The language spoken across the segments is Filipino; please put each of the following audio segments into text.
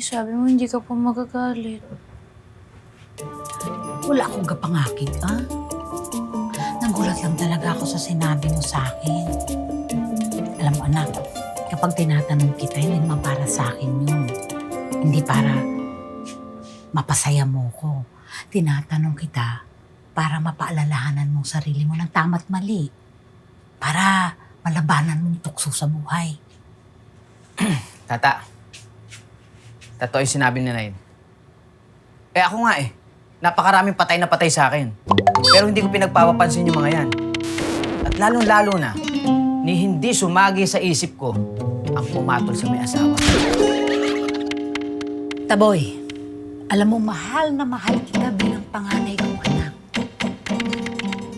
sabi mo hindi ka pa magagalit. Wala akong kapangakit, ah. Nagulat lang talaga ako sa sinabi mo sa akin. Alam mo, anak, kapag tinatanong kita, hindi naman para sa akin yun. Hindi para mapasaya mo ko. Tinatanong kita para mapaalalahanan mo sarili mo ng tama't mali. Para malabanan mong tukso sa buhay. Tata, totoo yung sinabi ni Nain. Ako nga napakaraming patay na patay sa akin. Pero hindi ko pinagpapapansin yung mga yan. At lalong-lalo na, ni hindi sumagi sa isip ko ang pumatol sa may asawa. Taboy, alam mo, mahal na mahal kita bilang panganay kong anak.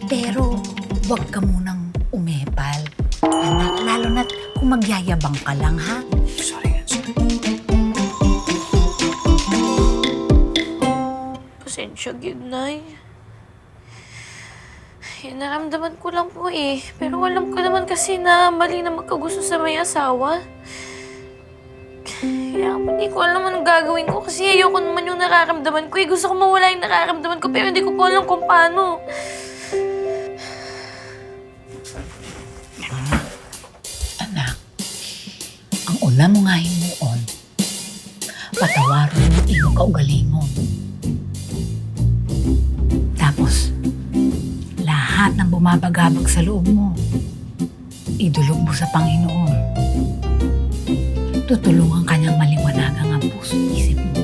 Pero, huwag ka munang umepal. Anak, lalo na't kung magyayabang ka lang, ha? Sorry. Pasensya, Nay. Naramdaman ko lang po Pero alam ko naman kasi na mali na magkagusto sa may asawa. Kaya hindi ko alam anong gagawin ko kasi ayoko naman yung nararamdaman ko. Gusto ko mawala yung nararamdaman ko pero hindi ko po alam kung paano. Anak, ang una mo nga himuon, patawarin mo yung iyong kaugalingon. Tapos, lahat ng bumabagabag sa loob mo, idulog mo sa Panginoon. Tutulungan kanyang maliwanagan ang puso at isip mo.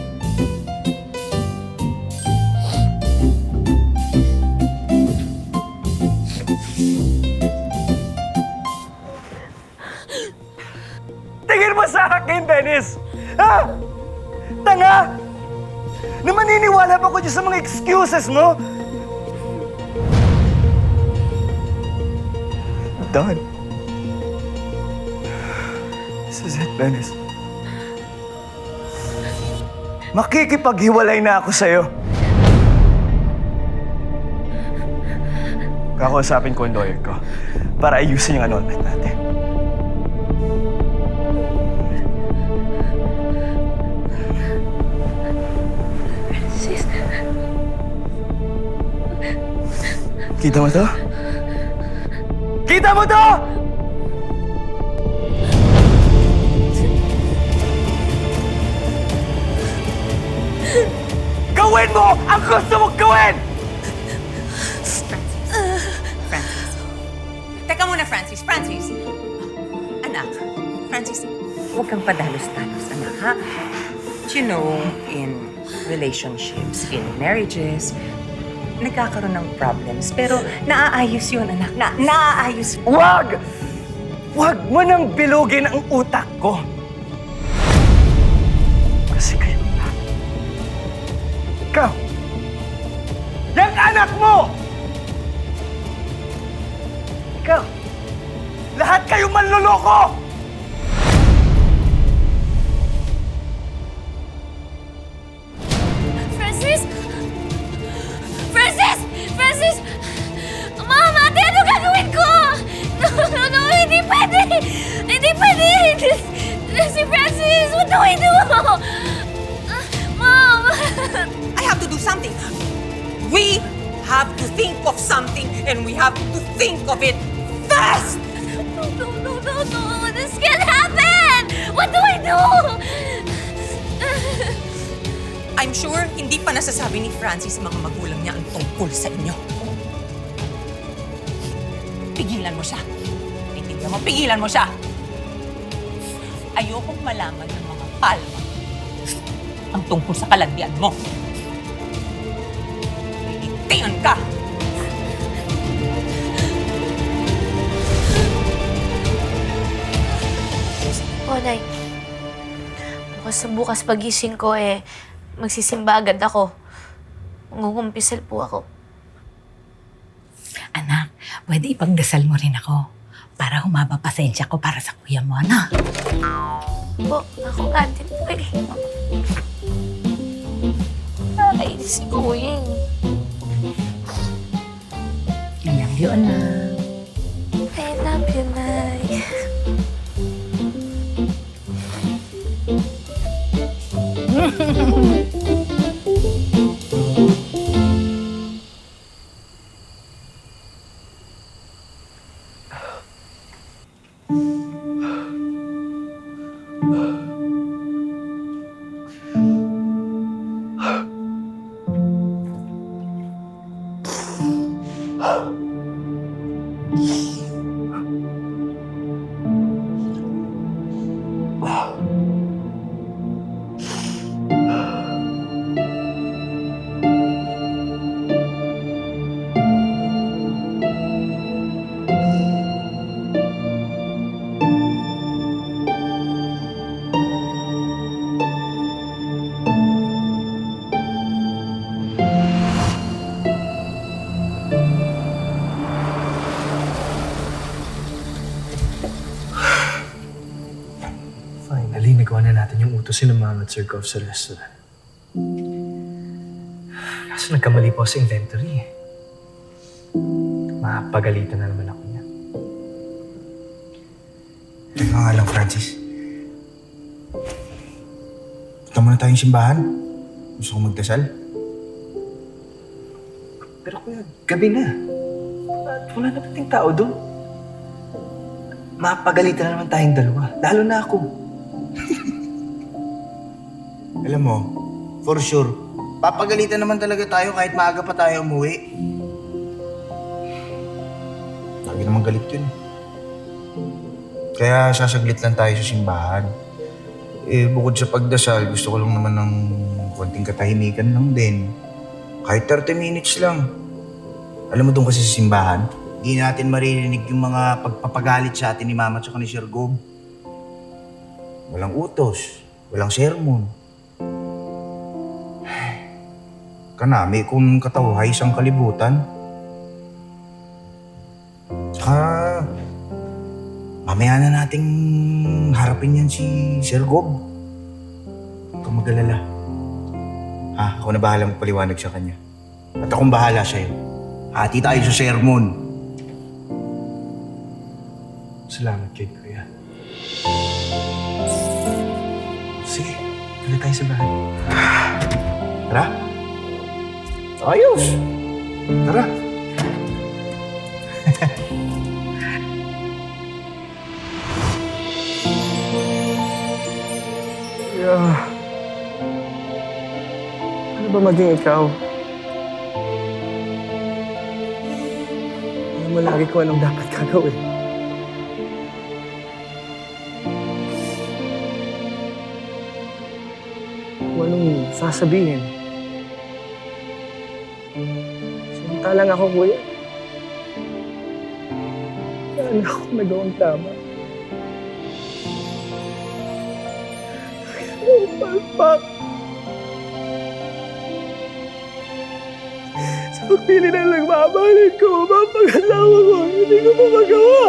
Tingin mo sa akin, Dennis! Ha? Tanga! Na maniniwala pa ko dyan sa mga excuses mo? Done. This is it, Dennis. Makikipaghiwalay na ako sa'yo. Kakausapin ko ang lawyer ko para ayusin yung annulment natin. Sis, Kita mo to? Kita mo to! Gawin mo ang gusto mong gawin! Francis. Teka muna, Francis. Francis. Anak, Francis, huwag kang padalos-dalos, anak, ha? You know, in relationships, in marriages, nagkakaroon ng problems. Pero naaayos yun, anak. Naaayos yun. Wag! Wag mo nang bilugin ang utak ko. Kasi kayo na. Ikaw! Yang anak mo! Ikaw! Lahat kayo manloloko! Francis! Francis! Francis! Mama, ate, ano gagawin ko? No, hindi pwede! Hindi pwede! Si Francis, what do I do? Mom! I have to do something. We have to think of something, and we have to think of it fast! No. This can't happen! What do I do? I'm sure hindi pa nasasabi ni Francis sa mga magulang niya ang tungkol sa inyo. Pigilan mo siya. Pigilan mo, pigilan mo siya. Ayokong malaman ng mga palma ang tungkol sa kalandian mo. Iintingan ka! Nay. Bukas pagising ko magsisimba agad ako. Mangungumpisal po ako. Anak, pwede ipagdasal mo rin ako para humaba pasensya ko para sa kuya mo, ano? Po, ako nga din po Ay, si Kuya I love you, anak. I love you, Nay. Finally, nagawa na natin yung utos ni Mama at Sir Gov sa restaurant. Kaso nagkamali pa ako sa inventory eh. Mapagalitan na naman ako niya. Teka nga lang, Francis. Punta muna tayong simbahan. Gusto kong magdasal. Pero kuya, gabi na. At wala na pating tao doon. Mapagalitan na naman tayong dalawa. Lalo na ako. Alam mo, for sure, papagalitan naman talaga tayo kahit maaga pa tayo umuwi. Lagi naman galit yun. Kaya sasaglit lang tayo sa simbahan. Eh, bukod sa pagdasal, gusto ko lang naman ng konting katahimikan lang din. Kahit 30 minutes lang. Alam mo doon kasi sa simbahan, hindi natin maririnig yung mga pagpapagalit sa atin ni Mama at ni Sir Gob. Walang utos, walang sermon. Kanami kung katawhay isang kalibutan. Tsaka, mamaya na nating harapin yan si Sir Gob. Huwag kang mag-alala. Ha, ako na bahala magpaliwanag sa kanya. At akong bahala sa'yo. Hati tayo sa sermon. Salamat kay Kuya. Sige, tala tayo sa bahay. Tara. Ayos. Tara. Ano ba maging ikaw? Alam mo lagi ko anong dapat gagawin. Kung anong sasabihin. Samantalang ako, kuya. Saan ako nagawang tama? Palpak. Sa pagpili na lang mamahalin ko, mapag-asawa ko, hindi ko pa magawa.